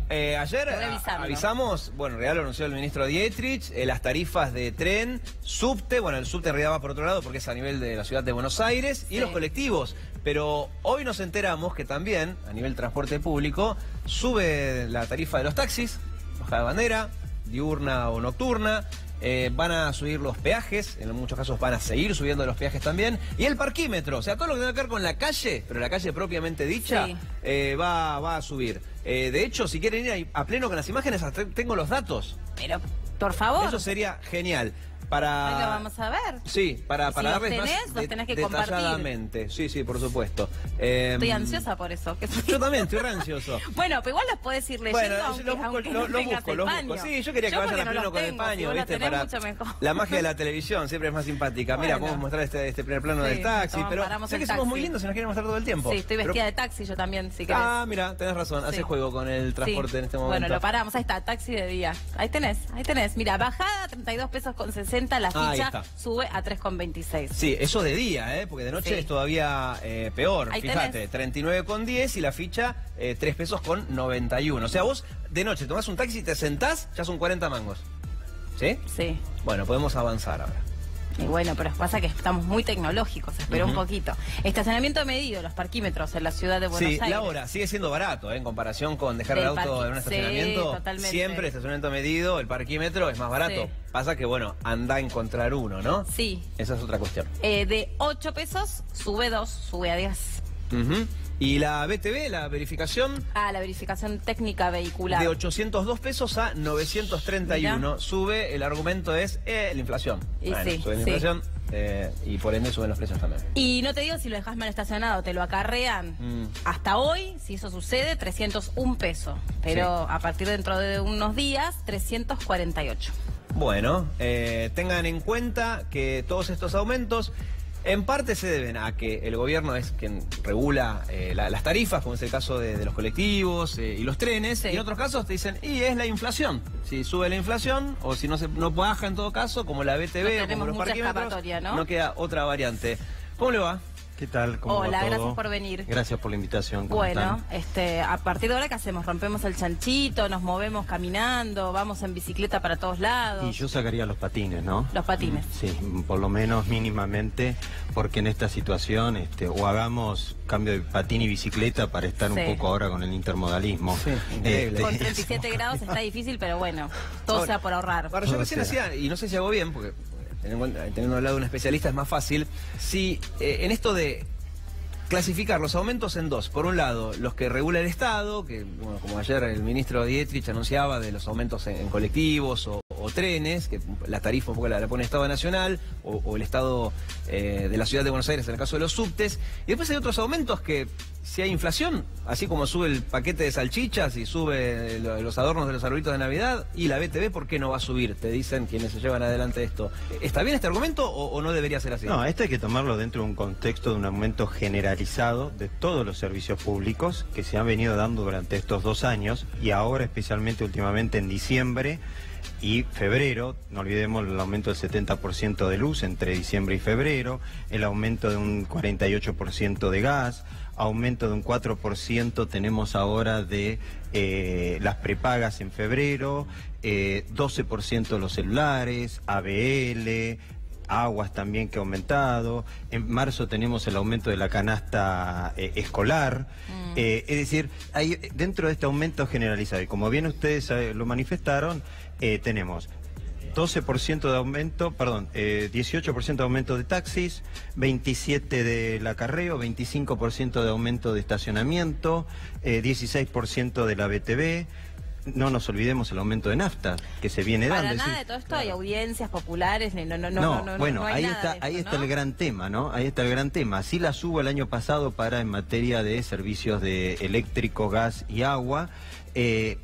ayer avisamos, bueno, en realidad lo anunció el ministro Dietrich, las tarifas de tren, subte, bueno, el subte en realidad va por otro lado porque es a nivel de la ciudad de Buenos Aires, y los colectivos. Pero hoy nos enteramos que también, a nivel transporte público, sube la tarifa de los taxis, bajada de bandera, diurna o nocturna. Van a subir los peajes, en muchos casos van a seguir subiendo los peajes también, y el parquímetro, o sea, todo lo que tiene que ver con la calle, pero la calle propiamente dicha, va a subir. De hecho, si quieren ir a pleno con las imágenes, hasta tengo los datos. Pero, por favor. Eso sería genial. Para... Ahí lo vamos a ver. Sí, para si darles los tenés, más los tenés que compartir. detalladamente. Sí, por supuesto. Estoy ansiosa por eso. Yo también estoy re ansioso. Bueno, pero igual los podés ir leyendo, bueno, lo busco. Sí, yo quería que vayan a pleno con el paño, ¿viste? Para la magia de la televisión siempre es más simpática. Mira, podemos mostrar este primer plano del taxi, pero sé que somos muy lindos y nos quieren mostrar todo el tiempo. Sí, estoy vestida de taxi yo también, si querés. Ah, mira, tenés razón, hace juego con el transporte en este momento. Bueno, lo paramos, ahí está, taxi de día. Ahí tenés. Mira, bajada 32 pesos con 60, la ficha sube a 3,26. Sí, eso de día, porque de noche es todavía peor. Ahí fíjate, 39,10 y la ficha 3 pesos con 91. O sea, vos de noche tomás un taxi y te sentás, ya son 40 mangos. ¿Sí? Sí. Bueno, podemos avanzar ahora. Y bueno, pero pasa que estamos muy tecnológicos, espera un poquito. Estacionamiento medido, los parquímetros en la ciudad de Buenos Aires. Sí, la hora sigue siendo barato, en comparación con dejar el auto en un estacionamiento. Totalmente. Siempre estacionamiento medido, el parquímetro es más barato. Sí. Pasa que, bueno, anda a encontrar uno, ¿no? Sí. Esa es otra cuestión. De 8 pesos, sube 2, sube a 10. ¿Y la BTV, la verificación? Ah, la verificación técnica vehicular. De 802 pesos a 931. Mirá. Sube, el argumento es la inflación. Y bueno, sube la inflación y por ende suben los precios también. Y no te digo si lo dejas mal estacionado, te lo acarrean. Hasta hoy, si eso sucede, 301 pesos. Pero a partir dentro de unos días, 348. Bueno, tengan en cuenta que todos estos aumentos en parte se deben a que el gobierno es quien regula las tarifas, como es el caso de los colectivos y los trenes, y en otros casos te dicen, y es la inflación. Si sube la inflación, o si no baja en todo caso, como la BTV o como los parquímetros, no queda otra variante. ¿Cómo le va? ¿Qué tal? ¿Cómo Hola, va todo? Gracias por venir. Gracias por la invitación. Bueno, a partir de ahora, ¿qué hacemos? ¿Rompemos el chanchito? ¿Nos movemos caminando? ¿Vamos en bicicleta para todos lados? Y yo sacaría los patines, ¿no? Los patines. Sí, por lo menos mínimamente, porque en esta situación o hagamos cambio de patín y bicicleta para estar un poco ahora con el intermodalismo. Sí, increíble. Con 37 grados está difícil, pero bueno, todo sea por ahorrar. Ahora, yo recién decía, y no sé si hago bien, porque teniendo al lado de un especialista es más fácil, si en esto de clasificar los aumentos en dos, por un lado los que regula el Estado, que bueno, como ayer el ministro Dietrich anunciaba de los aumentos en colectivos o trenes, que la tarifa un poco la pone el Estado Nacional o el Estado de la Ciudad de Buenos Aires en el caso de los subtes, y después hay otros aumentos que si hay inflación, así como sube el paquete de salchichas y sube los adornos de los arbolitos de Navidad, y la BTV, ¿por qué no va a subir? Te dicen quienes se llevan adelante esto. ¿Está bien este argumento o no debería ser así? No, esto hay que tomarlo dentro de un contexto de un aumento generalizado de todos los servicios públicos que se han venido dando durante estos 2 años y ahora especialmente últimamente en diciembre y febrero. No olvidemos el aumento del 70% de luz entre diciembre y febrero, el aumento de un 48% de gas, aumento de un 4% tenemos ahora de las prepagas en febrero, 12% de los celulares, ABL, aguas también que ha aumentado. En marzo tenemos el aumento de la canasta escolar. Es decir, hay, dentro de este aumento generalizado, y como bien ustedes lo manifestaron, tenemos 12% de aumento, 18% de aumento de taxis, 27% del acarreo, 25% de aumento de estacionamiento, 16% de la BTV. No nos olvidemos el aumento de nafta que se viene dando. Para nada de todo esto hay audiencias populares, bueno, hay ahí está el gran tema, ¿no? Ahí está el gran tema. Sí la subo el año pasado en materia de servicios de eléctrico, gas y agua.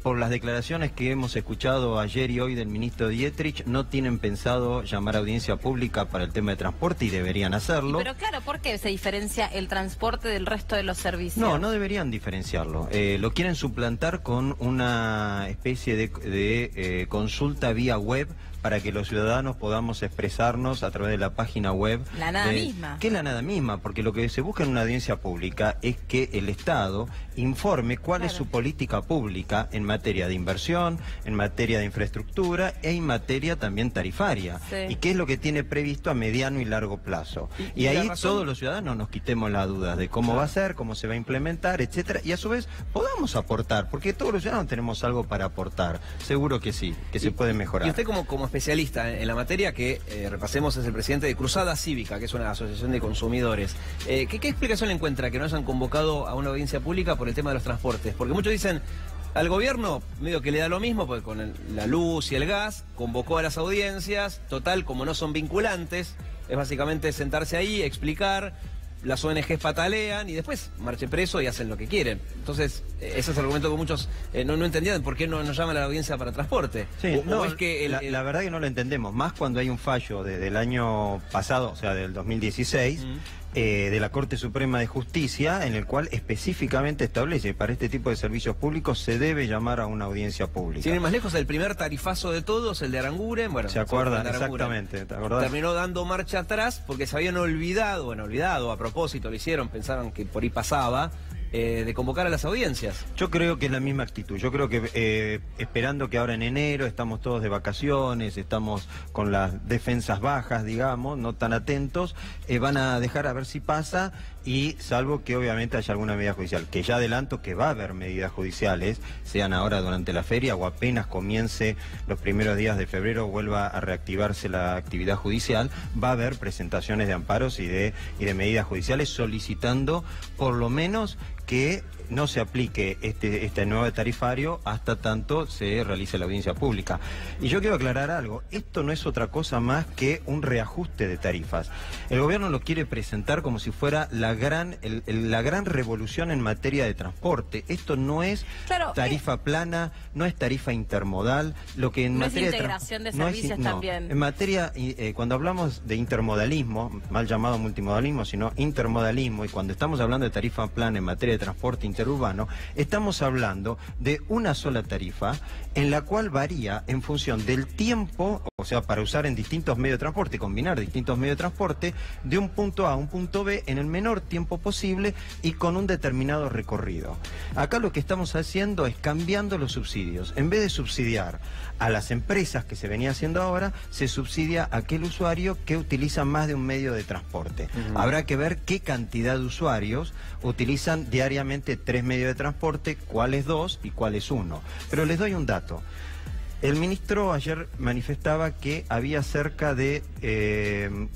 Por las declaraciones que hemos escuchado ayer y hoy del ministro Dietrich, no tienen pensado llamar a audiencia pública para el tema de transporte y deberían hacerlo. Pero claro, ¿por qué se diferencia el transporte del resto de los servicios? No deberían diferenciarlo. Lo quieren suplantar con una especie de consulta vía web para que los ciudadanos podamos expresarnos a través de la página web. La nada misma. ¿Qué es la nada misma? Porque lo que se busca en una audiencia pública es que el Estado informe cuál es su política pública en materia de inversión, en materia de infraestructura e en materia también tarifaria. Y qué es lo que tiene previsto a mediano y largo plazo. Y ahí todos los ciudadanos nos quitemos las dudas de cómo va a ser, cómo se va a implementar, etcétera, y a su vez podamos aportar, porque todos los ciudadanos tenemos algo para aportar. Seguro que sí, que se puede mejorar. Y usted como especialista en la materia, que repasemos, es el presidente de Cruzada Cívica, que es una asociación de consumidores. ¿Qué explicación le encuentra que no hayan convocado a una audiencia pública por el tema de los transportes? Porque muchos dicen, al gobierno medio que le da lo mismo, porque con la luz y el gas convocó a las audiencias, total, como no son vinculantes, es básicamente sentarse ahí, explicar, las ONGs patalean y después marche preso y hacen lo que quieren. Entonces, ese es el argumento que muchos no entendían, por qué no llaman a la audiencia para transporte. Sí, es que la verdad que no lo entendemos, más cuando hay un fallo desde el año pasado, o sea, del 2016, de la Corte Suprema de Justicia, en el cual específicamente establece que para este tipo de servicios públicos se debe llamar a una audiencia pública. Sin ir más lejos, el primer tarifazo de todos, el de Aranguren, bueno, ¿se acuerdan? Exactamente, ¿te acordás? Terminó dando marcha atrás porque se habían olvidado, a propósito lo hicieron, pensaron que por ahí pasaba, de convocar a las audiencias. Yo creo que es la misma actitud. Yo creo que esperando que ahora en enero estamos todos de vacaciones, estamos con las defensas bajas, digamos, no tan atentos, van a dejar a ver si pasa, y salvo que obviamente haya alguna medida judicial, que ya adelanto que va a haber medidas judiciales, sean ahora durante la feria o apenas comience los primeros días de febrero, vuelva a reactivarse la actividad judicial, va a haber presentaciones de amparos y de medidas judiciales solicitando por lo menos que no se aplique este nuevo tarifario hasta tanto se realice la audiencia pública. Y yo quiero aclarar algo, esto no es otra cosa más que un reajuste de tarifas. El gobierno lo quiere presentar como si fuera la gran revolución en materia de transporte. Esto no es tarifa plana, no es tarifa intermodal, lo que en no materia es integración de servicios también. En materia, cuando hablamos de intermodalismo, mal llamado multimodalismo, sino intermodalismo, y cuando estamos hablando de tarifa plana en materia de transporte interurbano, estamos hablando de una sola tarifa en la cual varía en función del tiempo, o sea, para usar en distintos medios de transporte, combinar distintos medios de transporte, de un punto A a un punto B en el menor tiempo posible y con un determinado recorrido. Acá lo que estamos haciendo es cambiando los subsidios. En vez de subsidiar a las empresas, que se venía haciendo ahora, se subsidia a aquel usuario que utiliza más de un medio de transporte. Habrá que ver qué cantidad de usuarios utilizan diariamente 3 medios de transporte, cuál es 2 y cuál es 1. Pero les doy un dato. El ministro ayer manifestaba que había cerca de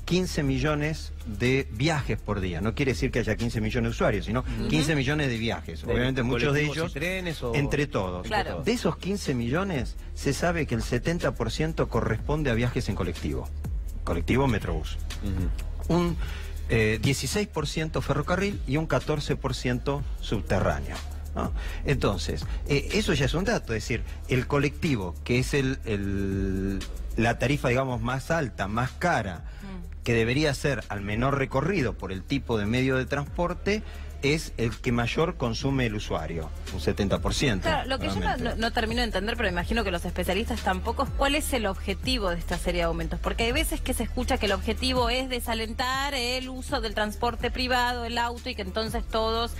15 millones de viajes por día. No quiere decir que haya 15 millones de usuarios, sino 15 millones de viajes. Obviamente muchos de ellos, trenes entre todos. Claro. De esos 15 millones, se sabe que el 70% corresponde a viajes en colectivo. Colectivo Metrobús. Un 16% ferrocarril y un 14% subterráneo, ¿no? Entonces, eso ya es un dato, es decir, el colectivo, que es la tarifa, digamos, más alta, más cara, que debería ser al menor recorrido por el tipo de medio de transporte, es el que mayor consume el usuario, un 70%. Claro, lo que yo no termino de entender, pero imagino que los especialistas tampoco, es cuál es el objetivo de esta serie de aumentos. Porque hay veces que se escucha que el objetivo es desalentar el uso del transporte privado, el auto, y que entonces todos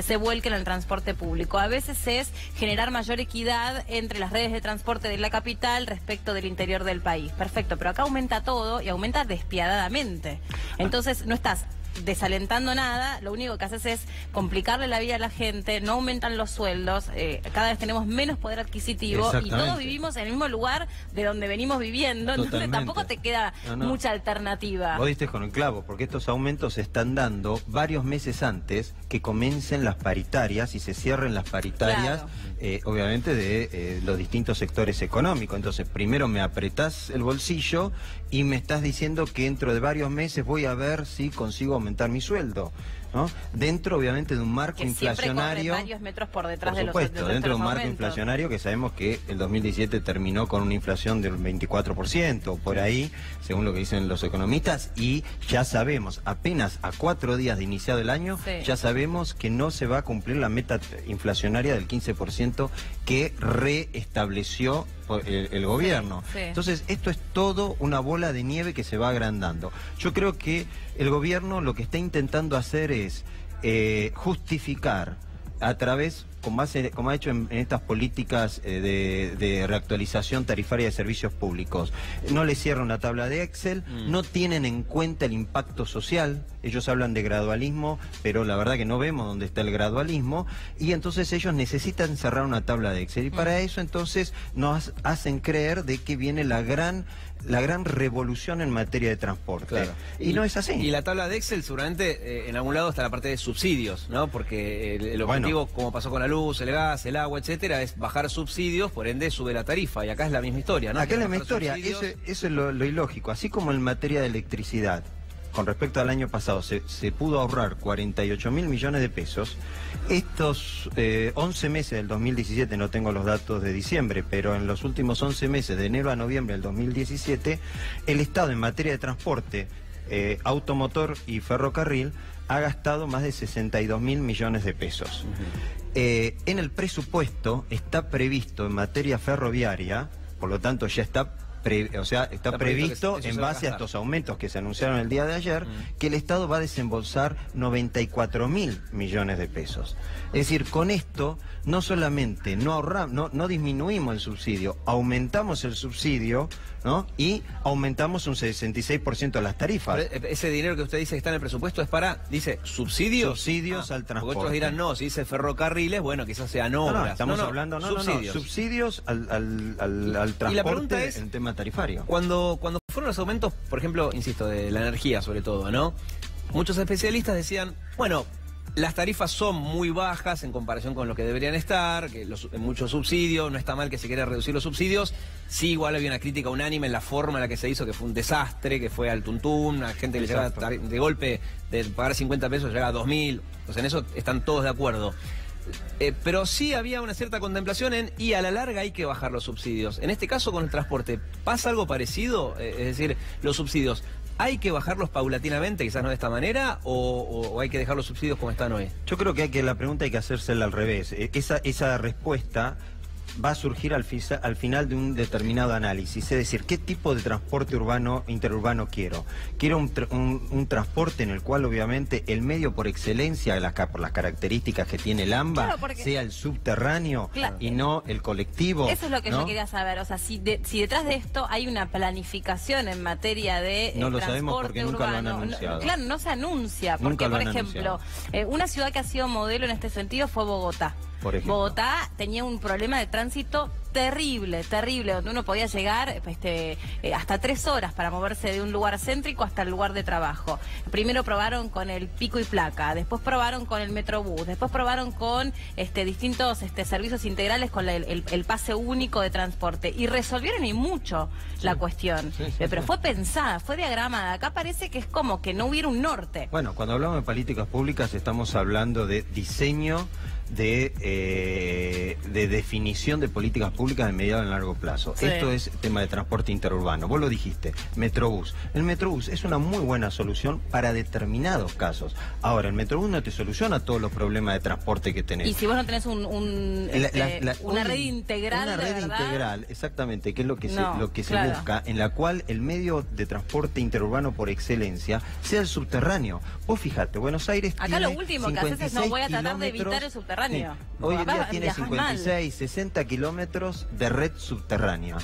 se vuelquen al transporte público. A veces es generar mayor equidad entre las redes de transporte de la capital respecto del interior del país. Perfecto, pero acá aumenta todo y aumenta despiadadamente. Entonces no estás desalentando nada, lo único que haces es complicarle la vida a la gente, no aumentan los sueldos, cada vez tenemos menos poder adquisitivo y todos vivimos en el mismo lugar de donde venimos viviendo. Entonces tampoco te queda mucha alternativa. Vos diste con el clavo, porque estos aumentos se están dando varios meses antes que comiencen las paritarias y se cierren las paritarias, obviamente de los distintos sectores económicos. Entonces primero me apretás el bolsillo y me estás diciendo que dentro de varios meses voy a ver si consigo aumentar mi sueldo. ¿no? Dentro, obviamente, de un marco inflacionario. Varios metros por detrás de los dentro de un marco inflacionario que sabemos que el 2017 terminó con una inflación del 24%, por ahí, según lo que dicen los economistas, y ya sabemos, apenas a 4 días de iniciado el año, ya sabemos que no se va a cumplir la meta inflacionaria del 15% que reestableció el gobierno. Entonces, esto es todo una bola de nieve que se va agrandando. Yo creo que el gobierno lo que está intentando hacer es justificar a través, como ha hecho en estas políticas de reactualización tarifaria de servicios públicos. No le cierran una tabla de Excel, no tienen en cuenta el impacto social. Ellos hablan de gradualismo, pero la verdad que no vemos dónde está el gradualismo, y entonces ellos necesitan cerrar una tabla de Excel, y para eso entonces nos hacen creer de que viene la gran revolución en materia de transporte. Claro. Y no es así. Y la tabla de Excel seguramente en algún lado está la parte de subsidios, ¿no? Porque el objetivo, como pasó con la luz, el gas, el agua, etcétera, es bajar subsidios, por ende sube la tarifa, y acá es la misma historia, ¿no? Acá es la misma historia, eso es lo ilógico. Así como en materia de electricidad, con respecto al año pasado, se pudo ahorrar 48.000 millones de pesos. Estos 11 meses del 2017, no tengo los datos de diciembre, pero en los últimos 11 meses, de enero a noviembre del 2017, el Estado en materia de transporte, automotor y ferrocarril, ha gastado más de 62.000 millones de pesos. En el presupuesto está previsto en materia ferroviaria, por lo tanto ya está previsto en base a estos aumentos que se anunciaron el día de ayer, que el Estado va a desembolsar 94.000 millones de pesos. Es decir, con esto no solamente no disminuimos el subsidio, aumentamos el subsidio, ¿no? Y aumentamos un 66% de las tarifas. Pero ese dinero que usted dice que está en el presupuesto es para, dice, subsidios. Subsidios al transporte. Porque otros dirán, no, si dice ferrocarriles, bueno, quizás sean obras. No, estamos hablando, subsidios al transporte. Y la pregunta es, en tema tarifario. Cuando fueron los aumentos, por ejemplo, insisto, de la energía sobre todo, ¿no? Muchos especialistas decían, bueno, las tarifas son muy bajas en comparación con lo que deberían estar, que muchos subsidios, no está mal que se quiera reducir los subsidios. Sí, igual había una crítica unánime en la forma en la que se hizo, que fue un desastre, que fue al tuntún, a gente que le llegaba de golpe de pagar 50 pesos, llegaba a 2.000, pues en eso están todos de acuerdo. Pero sí había una cierta contemplación y a la larga hay que bajar los subsidios. En este caso con el transporte, ¿pasa algo parecido? Es decir, los subsidios, ¿hay que bajarlos paulatinamente, quizás no de esta manera, o hay que dejar los subsidios como están hoy? Yo creo que la pregunta hay que hacérsela al revés. Esa respuesta va a surgir al final de un determinado análisis, es decir, ¿qué tipo de transporte interurbano quiero? Quiero un transporte en el cual obviamente el medio por excelencia, por las características que tiene el AMBA, sea el subterráneo y no el colectivo. Eso es lo que yo quería saber, o sea, si detrás de esto hay una planificación en materia de no lo sabemos porque nunca lo han anunciado. Claro, no se anuncia, porque por ejemplo, una ciudad que ha sido modelo en este sentido fue Bogotá. Bogotá tenía un problema de tránsito terrible, donde uno podía llegar hasta 3 horas para moverse de un lugar céntrico hasta el lugar de trabajo. Primero probaron con el pico y placa, después probaron con el Metrobús, después probaron con distintos servicios integrales con el pase único de transporte, y resolvieron y mucho la cuestión. Pero fue pensada, fue diagramada. Acá parece que es como que no hubiera un norte. Bueno, cuando hablamos de políticas públicas estamos hablando de diseño, de definición de políticas públicas de mediano y largo plazo. Esto es tema de transporte interurbano. Vos lo dijiste, Metrobús. El Metrobús es una muy buena solución para determinados casos. Ahora, el Metrobús no te soluciona todos los problemas de transporte que tenés. Y si vos no tenés una red integral, una red integral, exactamente, que es lo que se busca, en la cual el medio de transporte interurbano por excelencia sea el subterráneo. Vos fíjate, Buenos Aires acá tiene lo último que haces es no voy a tratar de evitar el subterráneo. Hoy en día tiene 56, 60 kilómetros de red subterránea.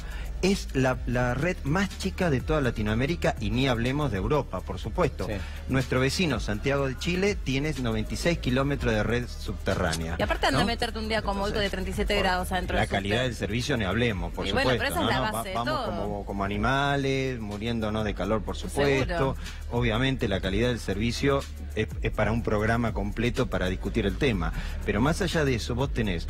Es la red más chica de toda Latinoamérica, y ni hablemos de Europa, por supuesto. Nuestro vecino, Santiago de Chile, tiene 96 kilómetros de red subterránea. Y aparte anda a meterte un día como hoy de 37 grados adentro. La calidad del servicio ni hablemos, por supuesto. Bueno, pero esa es la base de todo. Vamos como animales, muriéndonos de calor, por supuesto. ¿Seguro? Obviamente la calidad del servicio es para un programa completo para discutir el tema. Pero más allá de eso, vos tenés...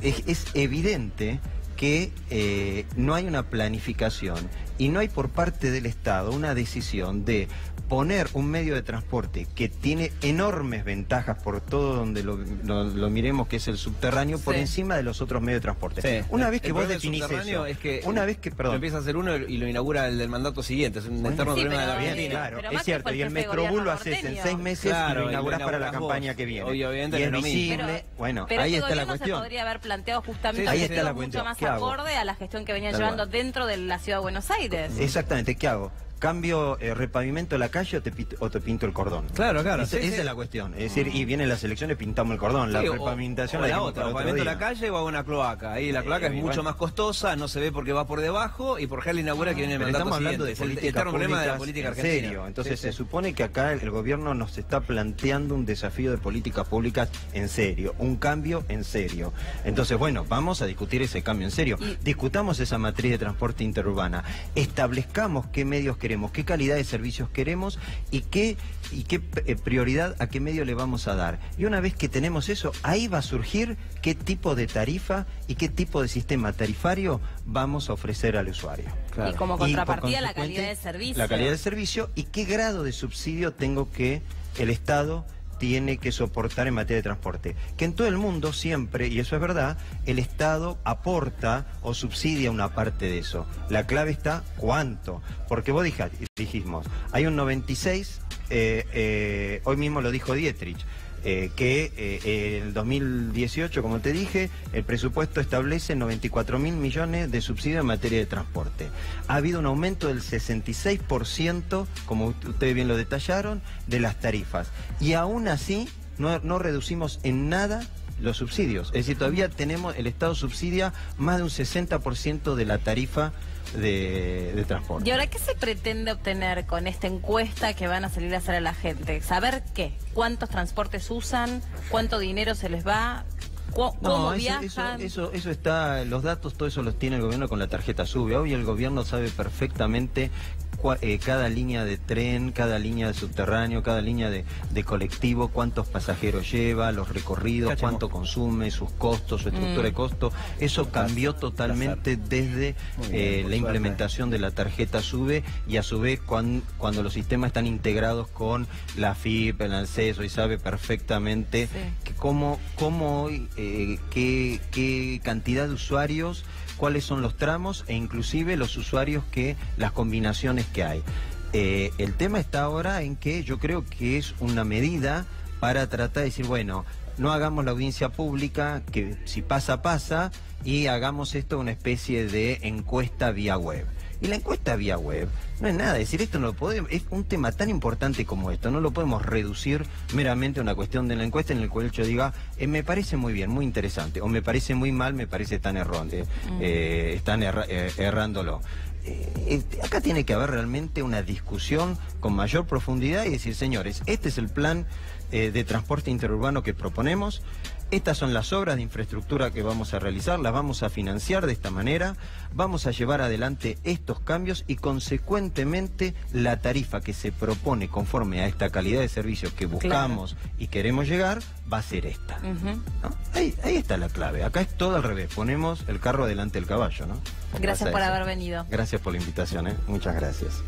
Es evidente que no hay una planificación y no hay por parte del Estado una decisión de poner un medio de transporte que tiene enormes ventajas por todo donde lo miremos, que es el subterráneo, por encima de los otros medios de transporte. Sí. Una vez que vos definís eso, es que una vez que, lo empieza a hacer uno y lo inaugura el del mandato siguiente, es un eterno problema de la Argentina. Claro, es cierto, y el Metrobús lo haces en 6 meses y lo inaugurás para la campaña que viene. Obviamente y es visible. Bueno, ahí está la cuestión. Se podría haber planteado justamente ahí está la mucho cuestión. más acorde a la gestión que venían llevando dentro de la ciudad de Buenos Aires. Exactamente, ¿qué hago? ¿Cambio repavimento la calle o te pinto el cordón? Claro. Esa es la cuestión. Es decir, y vienen las elecciones, pintamos el cordón. La repavimentación la otra, pavimento la calle o hago una cloaca. Ahí la cloaca es mucho más costosa, no se ve porque va por debajo y por ejemplo inaugura que viene el mandato estamos hablando siguiente. de eterno problema de la política argentina. En serio. Entonces se supone que acá el gobierno nos está planteando un desafío de políticas públicas en serio, un cambio en serio. Entonces, bueno, vamos a discutir ese cambio en serio. Discutamos esa matriz de transporte interurbana. Establezcamos qué medios queremos, qué calidad de servicios queremos y qué prioridad a qué medio le vamos a dar. Y una vez que tenemos eso, ahí va a surgir qué tipo de tarifa y qué tipo de sistema tarifario vamos a ofrecer al usuario. Claro. Y como contrapartida la calidad de servicio. La calidad de servicio y qué grado de subsidio tengo que el Estado tiene que soportar en materia de transporte. Que en todo el mundo siempre, y eso es verdad, el Estado aporta o subsidia una parte de eso. La clave está cuánto. Porque vos dijimos, hay un 96, hoy mismo lo dijo Dietrich, que en el 2018, como te dije, el presupuesto establece 94.000 millones de subsidio en materia de transporte. Ha habido un aumento del 66%, como ustedes bien lo detallaron, de las tarifas. Y aún así no reducimos en nada los subsidios. Es decir, todavía el Estado subsidia más de un 60% de la tarifa de transporte. ¿Y ahora qué se pretende obtener con esta encuesta que van a salir a hacer a la gente? ¿Saber qué? ¿Cuántos transportes usan? ¿Cuánto dinero se les va? ¿Cómo viajan? Eso está, los datos, todo eso los tiene el gobierno con la tarjeta SUBE. Hoy el gobierno sabe perfectamente cada línea de tren, cada línea de subterráneo, cada línea de colectivo, cuántos pasajeros lleva, los recorridos, cuánto consume, sus costos, su estructura de costo. Eso cambió totalmente desde la implementación de la tarjeta SUBE y a su vez cuando los sistemas están integrados con la FIP, el ANSES, y sabe perfectamente que cómo qué cantidad de usuarios, cuáles son los tramos e inclusive los usuarios las combinaciones que hay. El tema está ahora en que yo creo que es una medida para tratar de decir, bueno, no hagamos la audiencia pública, que si pasa, pasa, y hagamos esto una especie de encuesta vía web. Y la encuesta vía web no es nada, es decir, esto no lo podemos, es un tema tan importante como esto, no lo podemos reducir meramente a una cuestión de la encuesta en el cual yo diga, me parece muy bien, muy interesante, o me parece muy mal, me parece tan erróneo, están errándolo. Acá tiene que haber realmente una discusión con mayor profundidad y decir, señores, este es el plan de transporte interurbano que proponemos. Estas son las obras de infraestructura que vamos a realizar, las vamos a financiar de esta manera, vamos a llevar adelante estos cambios y consecuentemente la tarifa que se propone conforme a esta calidad de servicios que buscamos y queremos llegar va a ser esta. ¿No? Ahí está la clave, acá es todo al revés, ponemos el carro delante del caballo, ¿no? Gracias por haber venido. Gracias por la invitación, muchas gracias.